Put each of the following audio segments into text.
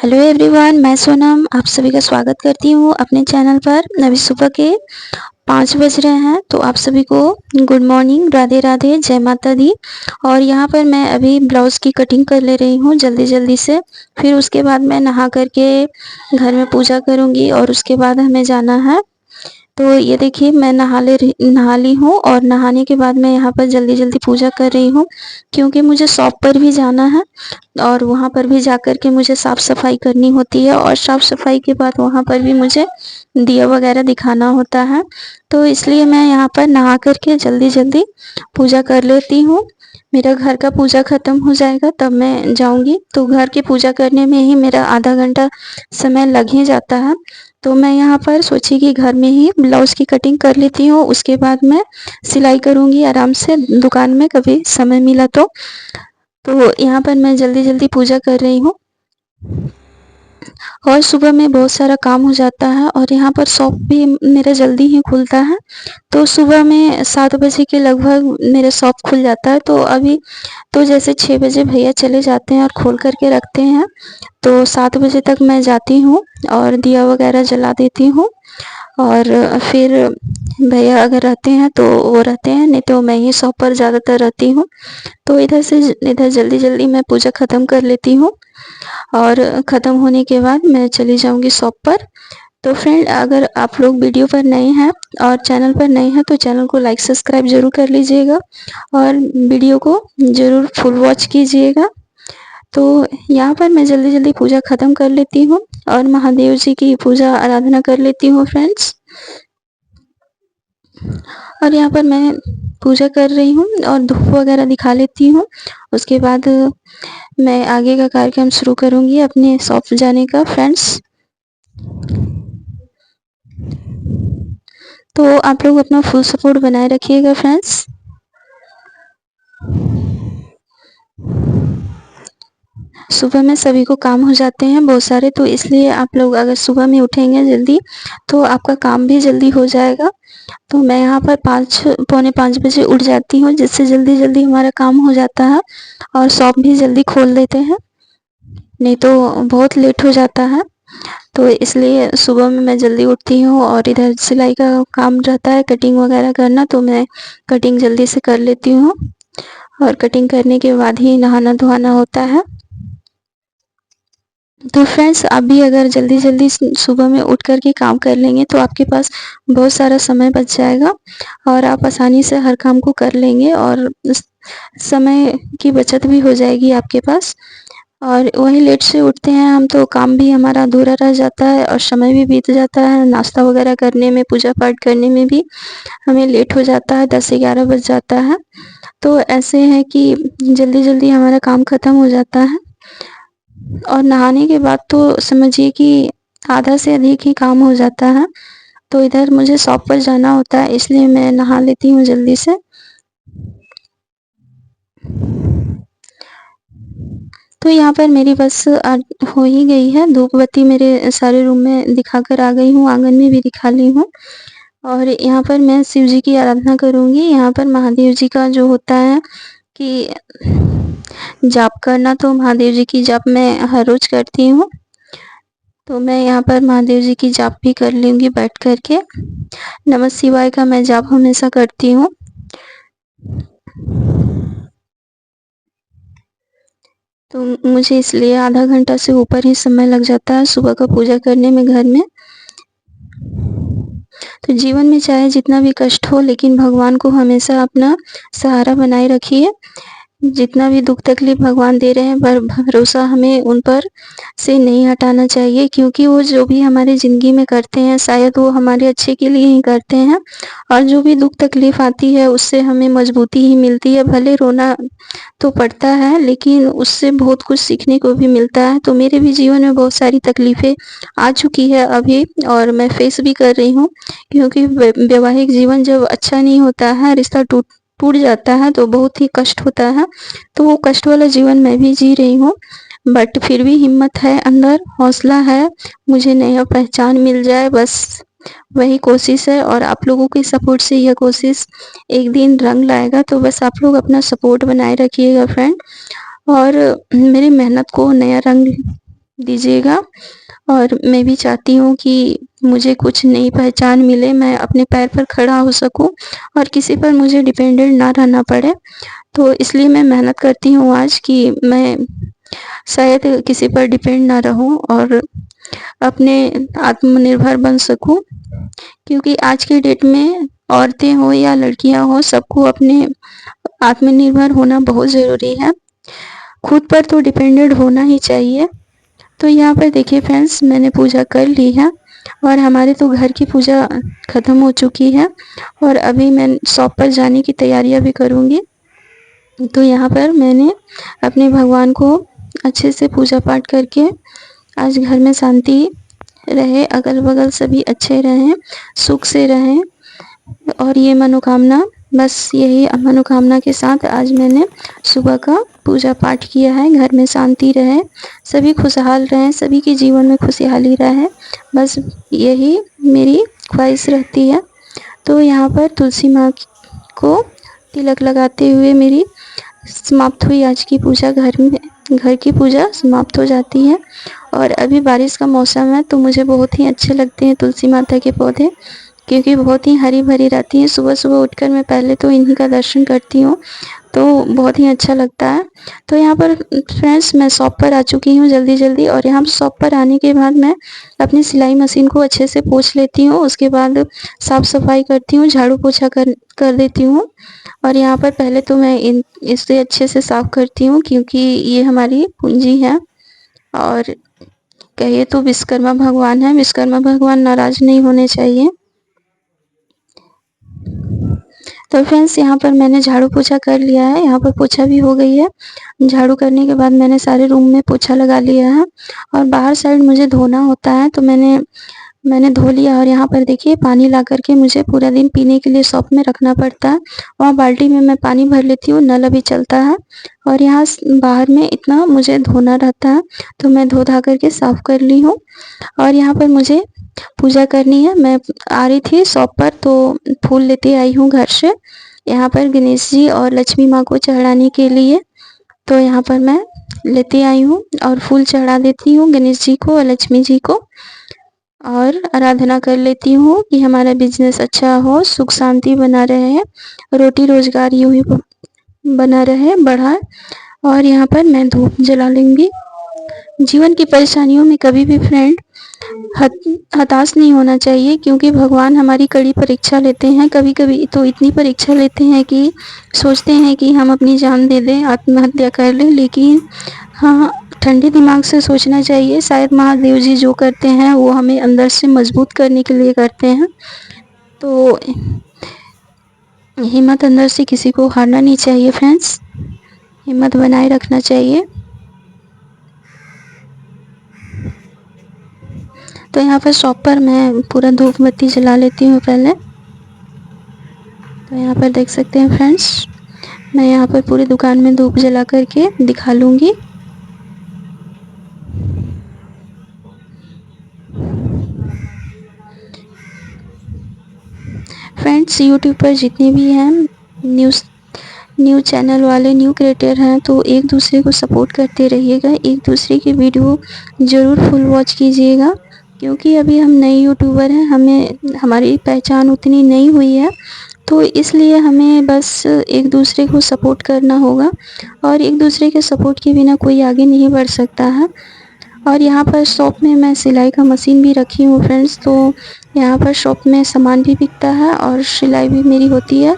Hello everyone, मैं सोनम आप सभी का स्वागत करती हूँ अपने चैनल पर। अभी सुबह के 5 बज रहे हैं, तो आप सभी को गुड मॉर्निंग, राधे राधे, जय माता दी। और यहाँ पर मैं अभी ब्लाउज़ की कटिंग कर ले रही हूँ जल्दी जल्दी से। फिर उसके बाद मैं नहा करके घर में पूजा करूँगी और उसके बाद हमें जाना है। तो ये देखिए मैं नहा ली हूँ और नहाने के बाद मैं यहाँ पर जल्दी जल्दी पूजा कर रही हूँ, क्योंकि मुझे शॉप पर भी जाना है और वहाँ पर भी जाकर के मुझे साफ़ सफाई करनी होती है और साफ़ सफाई के बाद वहाँ पर भी मुझे दिया वगैरह दिखाना होता है। तो इसलिए मैं यहाँ पर नहा करके जल्दी जल्दी पूजा कर लेती हूँ। मेरा घर का पूजा ख़त्म हो जाएगा तब मैं जाऊँगी, तो घर की पूजा करने में ही मेरा आधा घंटा समय लग ही जाता है। तो मैं यहाँ पर सोची कि घर में ही ब्लाउज़ की कटिंग कर लेती हूँ, उसके बाद मैं सिलाई करूँगी आराम से दुकान में कभी समय मिला तो। तो यहाँ पर मैं जल्दी-जल्दी पूजा कर रही हूँ और सुबह में बहुत सारा काम हो जाता है और यहाँ पर शॉप भी मेरा जल्दी ही खुलता है। तो सुबह में 7 बजे के लगभग मेरा शॉप खुल जाता है। तो अभी तो जैसे 6 बजे भैया चले जाते हैं और खोल कर के रखते हैं, तो 7 बजे तक मैं जाती हूँ और दिया वगैरह जला देती हूँ और फिर भैया अगर रहते हैं तो वो रहते हैं, नहीं तो मैं ही शॉप पर ज़्यादातर रहती हूँ। तो इधर जल्दी-जल्दी मैं पूजा ख़त्म कर लेती हूँ और ख़त्म होने के बाद मैं चली जाऊँगी शॉप पर। तो फ्रेंड, अगर आप लोग वीडियो पर नए हैं और चैनल पर नए हैं तो चैनल को लाइक सब्सक्राइब ज़रूर कर लीजिएगा और वीडियो को ज़रूर फुल वॉच कीजिएगा। तो यहाँ पर मैं जल्दी-जल्दी पूजा ख़त्म कर लेती हूँ और महादेव जी की पूजा आराधना कर लेती हूँ फ्रेंड्स। और यहाँ पर मैं पूजा कर रही हूँ और धूप वगैरह दिखा लेती हूँ। उसके बाद मैं आगे का कार्यक्रम शुरू करूँगी अपने शॉप जाने का फ्रेंड्स। तो आप लोग अपना फुल सपोर्ट बनाए रखिएगा फ्रेंड्स। सुबह में सभी को काम हो जाते हैं बहुत सारे, तो इसलिए आप लोग अगर सुबह में उठेंगे जल्दी तो आपका काम भी जल्दी हो जाएगा। तो मैं यहाँ पर 5 पौने 5 बजे उठ जाती हूँ, जिससे जल्दी-जल्दी हमारा काम हो जाता है और शॉप भी जल्दी खोल देते हैं, नहीं तो बहुत लेट हो जाता है। तो इसलिए सुबह में मैं जल्दी उठती हूँ और इधर सिलाई का काम रहता है, कटिंग वगैरह करना, तो मैं कटिंग जल्दी से कर लेती हूँ और कटिंग करने के बाद ही नहाना-धोना होता है। तो फ्रेंड्स, आप भी अगर जल्दी-जल्दी सुबह में उठ कर के काम कर लेंगे तो आपके पास बहुत सारा समय बच जाएगा और आप आसानी से हर काम को कर लेंगे और समय की बचत भी हो जाएगी आपके पास। और वहीं लेट से उठते हैं हम तो काम भी हमारा अधूरा रह जाता है और समय भी बीत जाता है, नाश्ता वगैरह करने में, पूजा पाठ करने में भी हमें लेट हो जाता है, 10 से 11 बज जाता है। तो ऐसे है कि जल्दी-जल्दी हमारा काम ख़त्म हो जाता है और नहाने के बाद तो समझिए कि आधा से अधिक ही काम हो जाता है। तो इधर मुझे शॉप पर जाना होता है, इसलिए मैं नहा लेती हूँ जल्दी से। तो यहाँ पर मेरी बस हो ही गई है, धूप बत्ती मेरे सारे रूम में दिखाकर आ गई हूँ, आँगन में भी दिखा ली हूँ और यहाँ पर मैं शिव जी की आराधना करूँगी। यहाँ पर महादेव जी का जो होता है कि जाप करना, तो महादेव जी की जाप मैं हर रोज़ करती हूँ। तो मैं यहाँ पर महादेव जी की जाप भी कर लूँगी बैठ कर के। नमः शिवाय का मैं जाप हमेशा करती हूँ। तो मुझे इसलिए आधा घंटा से ऊपर ही समय लग जाता है सुबह का पूजा करने में घर में। तो जीवन में चाहे जितना भी कष्ट हो, लेकिन भगवान को हमेशा अपना सहारा बनाए रखिए। जितना भी दुख तकलीफ भगवान दे रहे हैं, पर भरोसा हमें उन पर से नहीं हटाना चाहिए, क्योंकि वो जो भी हमारी ज़िंदगी में करते हैं शायद वो हमारे अच्छे के लिए ही करते हैं और जो भी दुख तकलीफ आती है उससे हमें मजबूती ही मिलती है। भले रोना तो पड़ता है, लेकिन उससे बहुत कुछ सीखने को भी मिलता है। तो मेरे भी जीवन में बहुत सारी तकलीफ़ें आ चुकी है अभी और मैं फेस भी कर रही हूँ, क्योंकि वैवाहिक जीवन जब अच्छा नहीं होता है, रिश्ता टूट टूट जाता है तो बहुत ही कष्ट होता है। तो वो कष्ट वाला जीवन मैं भी जी रही हूँ, बट फिर भी हिम्मत है अंदर, हौसला है, मुझे नया पहचान मिल जाए, बस वही कोशिश है। और आप लोगों के सपोर्ट से यह कोशिश एक दिन रंग लाएगा, तो बस आप लोग अपना सपोर्ट बनाए रखिएगा फ्रेंड और मेरी मेहनत को नया रंग दीजिएगा। और मैं भी चाहती हूँ कि मुझे कुछ नई पहचान मिले, मैं अपने पैर पर खड़ा हो सकूँ और किसी पर मुझे डिपेंडेंट ना रहना पड़े। तो इसलिए मैं मेहनत करती हूँ आज कि मैं शायद किसी पर डिपेंड ना रहूँ और अपने आत्मनिर्भर बन सकूँ। क्योंकि आज की डेट में औरतें हो या लड़कियां हो, सबको अपने आत्मनिर्भर होना बहुत ज़रूरी है। खुद पर तो डिपेंडेंट होना ही चाहिए। तो यहाँ पर देखिए फ्रेंड्स, मैंने पूजा कर ली है और हमारे तो घर की पूजा ख़त्म हो चुकी है और अभी मैं शॉप पर जाने की तैयारियाँ भी करूँगी। तो यहाँ पर मैंने अपने भगवान को अच्छे से पूजा पाठ करके आज घर में शांति रहे, अगल-बगल सभी अच्छे रहें, सुख से रहें और ये मनोकामना, बस यही मनोकामना के साथ आज मैंने सुबह का पूजा पाठ किया है। घर में शांति रहे, सभी खुशहाल रहें, सभी के जीवन में खुशहाली रहे, बस यही मेरी ख्वाहिश रहती है। तो यहाँ पर तुलसी माँ को तिलक लगाते हुए मेरी समाप्त हुई आज की पूजा। घर की पूजा समाप्त हो जाती है और अभी बारिश का मौसम है तो मुझे बहुत ही अच्छे लगते हैं तुलसी माता के पौधे, क्योंकि बहुत ही हरी भरी रहती हैं। सुबह सुबह उठकर मैं पहले तो इन्हीं का दर्शन करती हूँ, तो बहुत ही अच्छा लगता है। तो यहाँ पर फ्रेंड्स, मैं शॉप पर आ चुकी हूँ जल्दी जल्दी, और यहाँ शॉप पर आने के बाद मैं अपनी सिलाई मशीन को अच्छे से पोंछ लेती हूँ। उसके बाद साफ़ सफाई करती हूँ, झाड़ू पोछा कर देती हूँ। और यहाँ पर पहले तो मैं इसे अच्छे से साफ़ करती हूँ, क्योंकि ये हमारी पूंजी है और कहिए तो विश्वकर्मा भगवान है। विश्वकर्मा भगवान नाराज़ नहीं होने चाहिए। तो फ्रेंड्स, यहाँ पर मैंने झाड़ू पोछा कर लिया है, यहाँ पर पोछा भी हो गई है। झाड़ू करने के बाद मैंने सारे रूम में पोछा लगा लिया है और बाहर साइड मुझे धोना होता है, तो मैंने धो लिया। और यहाँ पर देखिए, पानी ला कर के मुझे पूरा दिन पीने के लिए शॉप में रखना पड़ता है। वहाँ बाल्टी में मैं पानी भर लेती हूँ, नल अभी चलता है और यहाँ बाहर में इतना मुझे धोना रहता है, तो मैं धो धा करके साफ़ कर ली हूँ। और यहाँ पर मुझे पूजा करनी है। मैं आ रही थी शॉप पर तो फूल लेते आई हूँ घर से, यहाँ पर गणेश जी और लक्ष्मी माँ को चढ़ाने के लिए। तो यहाँ पर मैं लेते आई हूँ और फूल चढ़ा देती हूँ गणेश जी को और लक्ष्मी जी को, और आराधना कर लेती हूँ कि हमारा बिजनेस अच्छा हो, सुख शांति बना रहे, रोटी रोजगार यूँ ही बना रहे, बढ़ा। और यहाँ पर मैं धूप जला लूँगी। जीवन की परेशानियों में कभी भी फ्रेंड हताश नहीं होना चाहिए, क्योंकि भगवान हमारी कड़ी परीक्षा लेते हैं। कभी कभी तो इतनी परीक्षा लेते हैं कि सोचते हैं कि हम अपनी जान दे दें, आत्महत्या कर लें। लेकिन हाँ, ठंडे दिमाग से सोचना चाहिए। शायद महादेव जी जो करते हैं वो हमें अंदर से मजबूत करने के लिए करते हैं। तो हिम्मत अंदर से किसी को हारना नहीं चाहिए फ्रेंड्स, हिम्मत बनाए रखना चाहिए। तो यहाँ पर शॉप पर मैं पूरा धूप बत्ती जला लेती हूँ पहले। तो यहाँ पर देख सकते हैं फ्रेंड्स, मैं यहाँ पर पूरी दुकान में धूप जला करके दिखा लूँगी। फ्रेंड्स, यूट्यूब पर जितने भी हैं न्यू चैनल वाले, न्यू क्रिएटर हैं, तो एक दूसरे को सपोर्ट करते रहिएगा, एक दूसरे की वीडियो ज़रूर फुल वॉच कीजिएगा, क्योंकि अभी हम नए यूट्यूबर हैं, हमारी पहचान उतनी नहीं हुई है। तो इसलिए हमें बस एक दूसरे को सपोर्ट करना होगा, और एक दूसरे के सपोर्ट के बिना कोई आगे नहीं बढ़ सकता है। और यहाँ पर शॉप में मैं सिलाई का मशीन भी रखी हूँ फ्रेंड्स, तो यहाँ पर शॉप में सामान भी बिकता है और सिलाई भी मेरी होती है।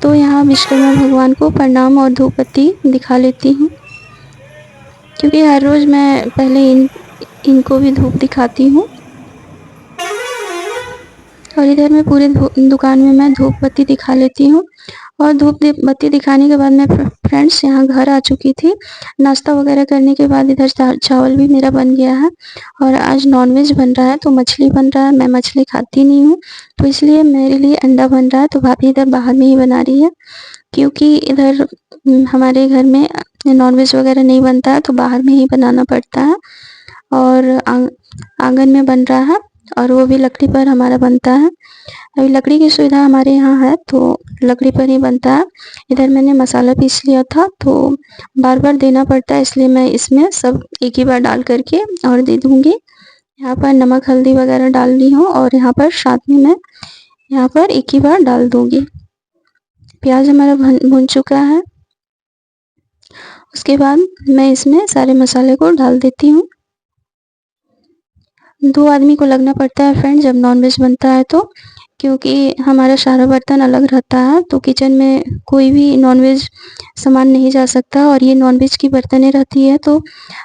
तो यहाँ विश्वकर्मा भगवान को प्रणाम और धूप बत्ती दिखा लेती हूँ, क्योंकि हर रोज़ मैं पहले इनको भी धूप दिखाती हूँ। और इधर मैं पूरे दुकान में मैं धूप बत्ती दिखा लेती हूँ। और धूप बत्ती दिखाने के बाद मैं फ्रेंड्स यहाँ घर आ चुकी थी। नाश्ता वगैरह करने के बाद इधर चावल भी मेरा बन गया है, और आज नॉनवेज बन रहा है, तो मछली बन रहा है। मैं मछली खाती नहीं हूँ, तो इसलिए मेरे लिए अंडा बन रहा है। तो भाभी इधर बाहर में ही बना रही है, क्योंकि इधर हमारे घर में नॉनवेज वगैरह नहीं बनता है, तो बाहर में ही बनाना पड़ता है। और आंगन में बन रहा है, और वो भी लकड़ी पर हमारा बनता है। अभी लकड़ी की सुविधा हमारे यहाँ है, तो लकड़ी पर ही बनता है। इधर मैंने मसाला पीस लिया था, तो बार बार देना पड़ता है, इसलिए मैं इसमें सब एक ही बार डाल करके और दे दूँगी। यहाँ पर नमक हल्दी वगैरह डाल ली हूँ और यहाँ पर साथ में मैं यहाँ पर एक ही बार डाल दूँगी। प्याज हमारा भुन चुका है। उसके बाद मैं इसमें सारे मसाले को डाल देती हूँ। 2 आदमी को लगना पड़ता है फ्रेंड जब नॉनवेज बनता है तो, क्योंकि हमारा सारा बर्तन अलग रहता है, तो किचन में कोई भी नॉनवेज सामान नहीं जा सकता और ये नॉनवेज की बर्तनें रहती है, तो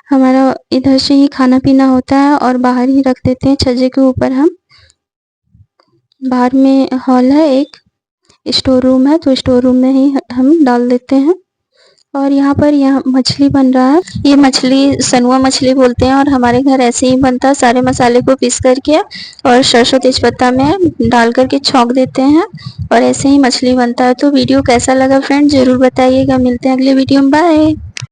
हमारा इधर से ही खाना पीना होता है और बाहर ही रख देते हैं छज्जे के ऊपर हम। बाहर में हॉल है, एक स्टोर रूम है, तो स्टोर रूम में ही हम डाल देते हैं। और यहाँ पर मछली बन रहा है। ये मछली सनुआ मछली बोलते हैं और हमारे घर ऐसे ही बनता है। सारे मसाले को पीस करके और सरसों तेजपत्ता में डाल करके छौंक देते हैं और ऐसे ही मछली बनता है। तो वीडियो कैसा लगा फ्रेंड ज़रूर बताइएगा। मिलते हैं अगले वीडियो में, बाय।